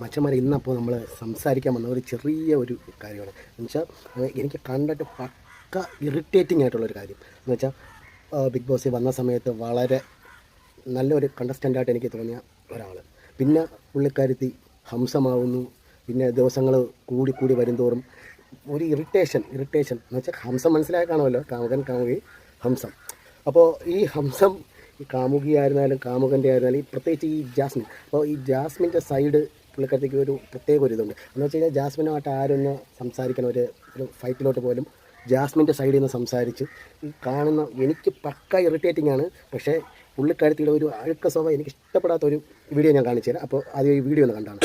മച്ചന്മാരെ ഇന്നപ്പോൾ നമ്മൾ സംസാരിക്കാൻ വന്ന ഒരു ചെറിയ ഒരു കാര്യമാണ്. എന്ന് വെച്ചാൽ എനിക്ക് കണ്ടിട്ട് പക്ക ഇറിറ്റേറ്റിംഗ് ആയിട്ടുള്ളൊരു കാര്യം എന്ന് വെച്ചാൽ ബിഗ് ബോസിൽ വന്ന സമയത്ത് വളരെ നല്ലൊരു കണ്ടസ്റ്റൻ്റായിട്ട് എനിക്ക് തോന്നിയ ഒരാൾ, പിന്നെ പുള്ളിക്കാരുത്തി ഹംസമാവുന്നു. പിന്നെ ദിവസങ്ങൾ കൂടി വരുംതോറും ഒരു ഇറിറ്റേഷൻ എന്ന് വെച്ചാൽ ഹംസം മനസ്സിലായി കാണുമല്ലോ, കാമുകൻ കാമുകി ഹംസം. അപ്പോൾ ഈ ഹംസം ഈ കാമുകിയായിരുന്നാലും കാമുകൻ്റെ ആയിരുന്നാലും ഈ പ്രത്യേകിച്ച് ഈ ജാസ്മിൻ, അപ്പോൾ ഈ ജാസ്മിൻ്റെ സൈഡ് പുള്ളിക്കാരത്തേക്ക് ഒരു പ്രത്യേക ഒരു ഇതുണ്ട്. എന്ന് വെച്ച് കഴിഞ്ഞാൽ ജാസ്മിനുമായിട്ട് ആരൊന്ന് സംസാരിക്കണം, ഒരു ഫൈറ്റിലോട്ട് പോലും ജാസ്മിൻ്റെ സൈഡിൽ നിന്ന് സംസാരിച്ച് ഈ കാണുന്ന എനിക്ക് പക്ക ഇറിറ്റേറ്റിംഗ് ആണ്. പക്ഷേ പുള്ളിക്കാരത്തിയുടെ ഒരു അഴുക്ക സ്വഭാവം എനിക്ക് ഇഷ്ടപ്പെടാത്തൊരു വീഡിയോ ഞാൻ കാണിച്ചു തരാം. അപ്പോൾ ആദ്യം ഈ വീഡിയോ ഒന്ന് കണ്ടാണ്.